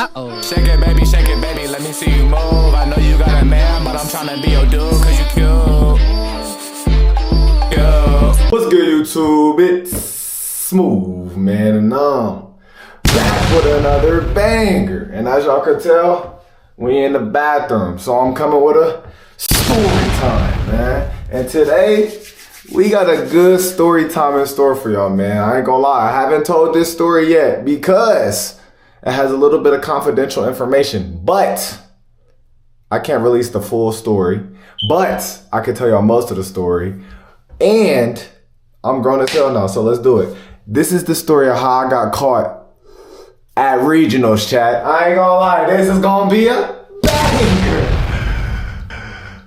Shake it, baby, let me see you move. I know you got a man, but I'm tryna be your dude, cause you cute. What's good, YouTube? It's Smooth, man, and I'm back with another banger. And as y'all can tell, we in the bathroom, so I'm coming with a story time, man. And today, we got a good story time in store for y'all, man. I ain't gonna lie, I haven't told this story yet because it has a little bit of confidential information, but I can't release the full story, but I can tell y'all most of the story. And I'm grown as hell now, so let's do it. This is the story of how I got caught at regionals, chat. I ain't gonna lie, this is gonna be a banger.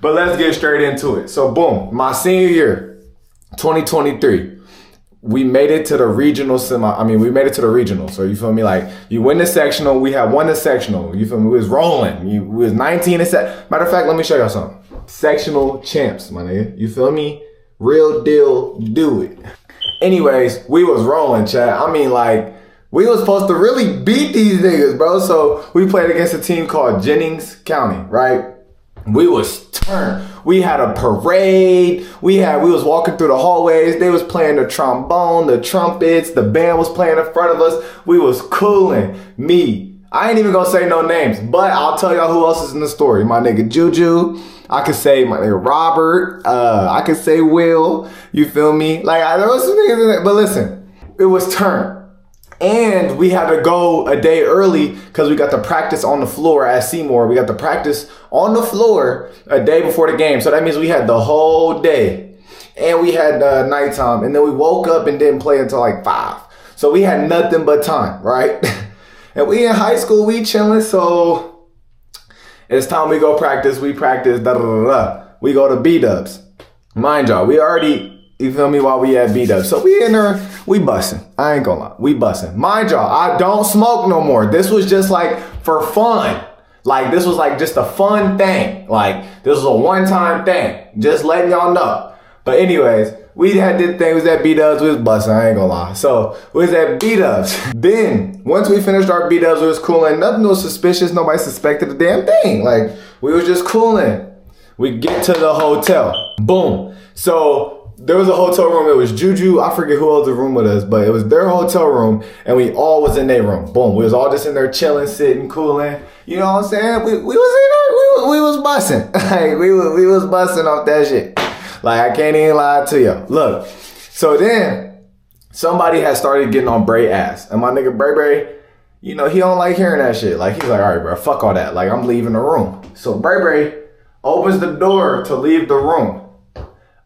But let's get straight into it. So boom, my senior year, 2023. We made it to the regional we made it to the regional. So you feel me? Like, you win the sectional, we had won the sectional. You feel me? We was rolling. We was 19 and set. Matter of fact, let me show y'all something. Sectional champs, my nigga. You feel me? Real deal, do it. Anyways, we was rolling, chat. I mean, like, we was supposed to really beat these niggas, bro. So we played against a team called Jennings County, right? We was turned. We had a parade. We was walking through the hallways. They was playing the trombone, the trumpets. The band was playing in front of us. We was cooling. I ain't even gonna say no names, but I'll tell y'all who else is in the story. My nigga Juju. I could say my nigga Robert. I could say Will. You feel me? Like, there was some niggas in there. But listen, it was turned. And we had to go a day early because we got to practice on the floor at Seymour. We got to practice on the floor a day before the game. So that means we had the whole day. And we had nighttime. And then we woke up and didn't play until like 5. So we had nothing but time, right? And we in high school, we chilling. So it's time we go practice. We practice, We go to B-dubs. Mind y'all, we already... You feel me? While we at B-dubs. So we in there, we bussin'. I ain't gonna lie. We bussin'. Mind y'all, I don't smoke no more. This was just like for fun. Like, this was like just a fun thing. Like, this was a one-time thing. Just letting y'all know. But anyways, we did things. We was at B-dubs. We was bussin'. I ain't gonna lie. So we was at B-dubs. Then, once we finished our B-dubs, it was cooling. Nothing was suspicious. Nobody suspected a damn thing. Like, we was just cooling. We get to the hotel. Boom. So... there was a hotel room. It was Juju. I forget who else was in the room with us, but it was their hotel room, and we all was in their room. Boom. We was all just in there chilling, sitting, cooling. You know what I'm saying? We was in there. We was busting. Like, we was busting off that shit. Like, I can't even lie to you. Look. So then somebody had started getting on Bray ass, and my nigga Bray, you know, he don't like hearing that shit. Like, he's like, all right, bro, fuck all that. Like, I'm leaving the room. So Bray opens the door to leave the room.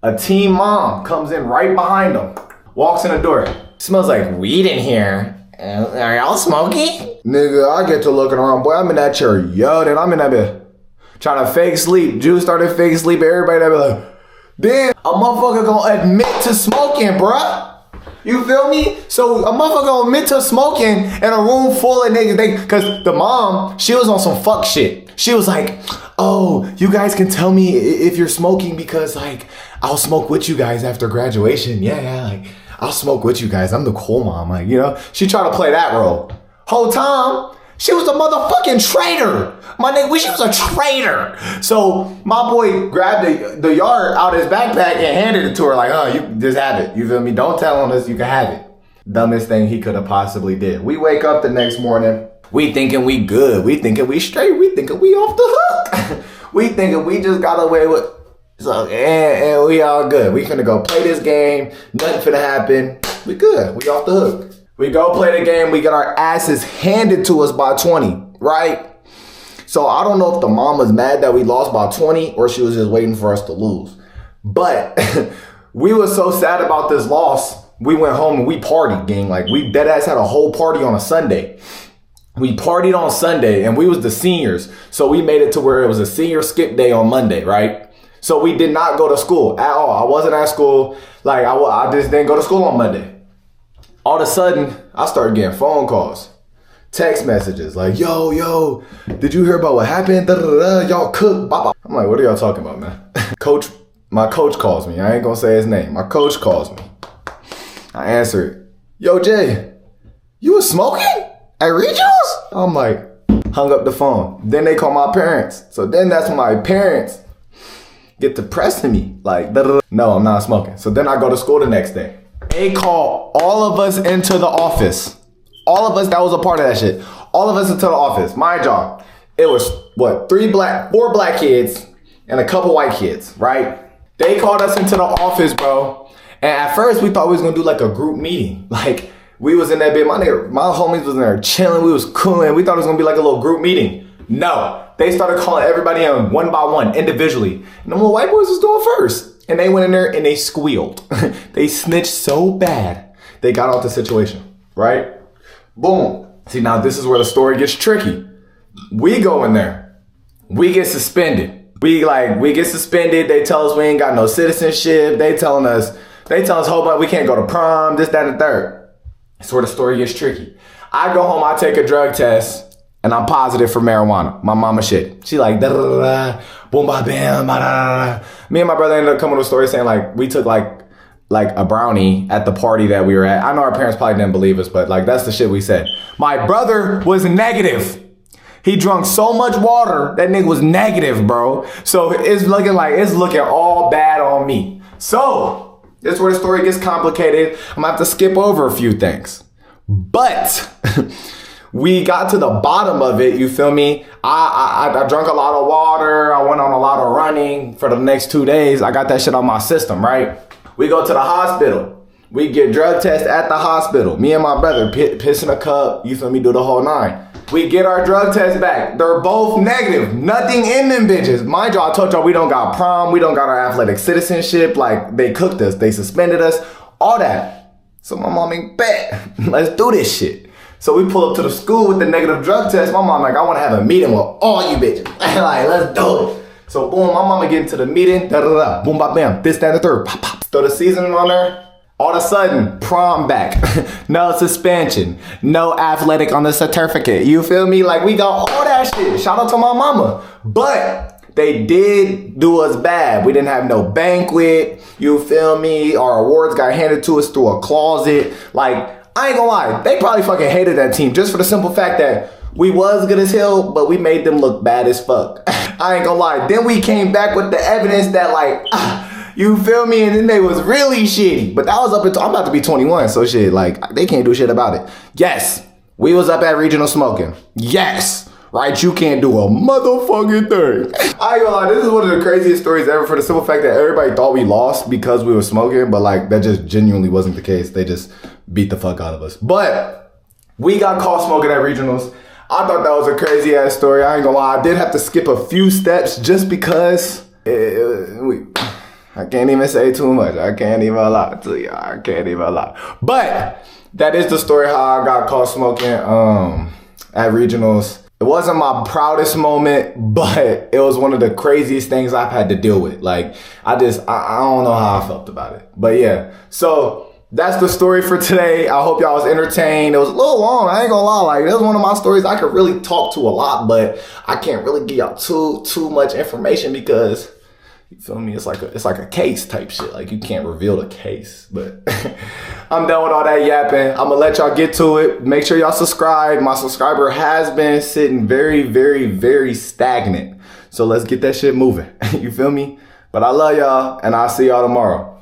A teen mom comes in right behind him, walks in the door. Smells like weed in here. Are y'all smoking? Nigga, I get to looking around. Boy, I'm in that chair. Yo, then I'm in that bed trying to fake sleep. Juice started fake sleep. Everybody that be like, damn, a motherfucker gonna admit to smoking, bruh. You feel me? So a motherfucker gonna admit to smoking in a room full of niggas. Cause the mom, she was on some fuck shit. She was like, oh, you guys can tell me if you're smoking because, like, I'll smoke with you guys after graduation. Yeah, like, I'll smoke with you guys. I'm the cool mom. Like, you know, she tried to play that role. Whole time, she was a motherfucking traitor. My nigga, she was a traitor. So my boy grabbed the yard out of his backpack and handed it to her like, oh, you just have it. You feel me? Don't tell on us, you can have it. Dumbest thing he could have possibly did. We wake up the next morning. We thinking we good. We thinking we straight. We thinking we off the hook. We thinking we just got away with... So, and we all good. We finna go play this game. Nothing finna happen. We good. We off the hook. We go play the game. We get our asses handed to us by 20, right? So I don't know if the mom was mad that we lost by 20 or she was just waiting for us to lose. But we were so sad about this loss. We went home and we partied, gang. Like, we deadass had a whole party on a Sunday. We partied on Sunday and we was the seniors. So we made it to where it was a senior skip day on Monday, right? So we did not go to school at all. I wasn't at school. Like, I just didn't go to school on Monday. All of a sudden, I started getting phone calls, text messages like, yo, did you hear about what happened? Y'all cook. I'm like, what are y'all talking about, man? My coach calls me. I ain't gonna say his name. My coach calls me. I answer it. Yo, Jay, you was smoking at regionals? I'm like, Hung up the phone. Then they call my parents. So then that's when my parents get to pressing me. Like, no, I'm not smoking. So then I go to school the next day. They call all of us into the office. All of us that was a part of that shit. All of us into the office. My job. It was, what, 4 black kids and a couple white kids, right? They called us into the office, bro. And at first we thought we was gonna do like a group meeting. Like, we was in that bit, my homies was in there chilling, we was cooling. We thought it was gonna be like a little group meeting. No, they started calling everybody in one by one, individually. And the little white boys was doing first. And they went in there and they squealed. They snitched so bad, they got out the situation, right? Boom. See, now this is where the story gets tricky. We go in there, we get suspended. We get suspended, they tell us we ain't got no citizenship. They tell us whole bunch, we can't go to prom, this, that, and the third. That's where the story gets tricky. I go home, I take a drug test, and I'm positive for marijuana. My mama shit. She like, da da da da, boom, ba bam, ba da da. Me and my brother ended up coming to a story saying like, we took like a brownie at the party that we were at. I know our parents probably didn't believe us, but like, that's the shit we said. My brother was negative. He drunk so much water, that nigga was negative, bro. So it's looking all bad on me. So this is where the story gets complicated. I'm gonna have to skip over a few things. But we got to the bottom of it, you feel me? I drank a lot of water. I went on a lot of running for the next 2 days. I got that shit on my system, right? We go to the hospital. We get drug tests at the hospital. Me and my brother piss in a cup, you feel me, do the whole 9. We get our drug tests back. They're both negative. Nothing in them bitches. Mind you, I told y'all we don't got prom. We don't got our athletic citizenship. Like, they cooked us. They suspended us. All that. So my mom ain't bet. Let's do this shit. So we pull up to the school with the negative drug test. My mom like, I want to have a meeting with all you bitches. Like, let's do it. So boom, my mama get into the meeting. Da da da. Boom, bop, bam. This, that, and the third. Pop, pop. Throw the seasoning on there. All of a sudden, prom back. No suspension. No athletic on the certificate. You feel me? Like, we got all that shit. Shout out to my mama. But they did do us bad. We didn't have no banquet. You feel me? Our awards got handed to us through a closet. Like, I ain't gonna lie. They probably fucking hated that team just for the simple fact that we was good as hell, but we made them look bad as fuck. I ain't gonna lie. Then we came back with the evidence that like, you feel me? And then they was really shitty. But that was up until, I'm about to be 21, so shit, like, they can't do shit about it. Yes, we was up at regional smoking. Yes, right? You can't do a motherfucking thing. I ain't gonna lie, this is one of the craziest stories ever for the simple fact that everybody thought we lost because we were smoking, but like, that just genuinely wasn't the case. They just beat the fuck out of us. But we got caught smoking at regionals. I thought that was a crazy ass story. I ain't gonna lie, I did have to skip a few steps just because I can't even say too much. I can't even lie to you. I can't even lie. But that is the story how I got caught smoking at regionals. It wasn't my proudest moment, but it was one of the craziest things I've had to deal with. Like, I don't know how I felt about it. But yeah, so that's the story for today. I hope y'all was entertained. It was a little long, I ain't gonna lie. Like, that was one of my stories I could really talk to a lot, but I can't really give y'all too much information because, you feel me? It's like a case type shit. Like, you can't reveal the case. But I'm done with all that yapping. I'm gonna let y'all get to it. Make sure y'all subscribe. My subscriber has been sitting very, very, very stagnant. So let's get that shit moving. You feel me? But I love y'all, and I'll see y'all tomorrow.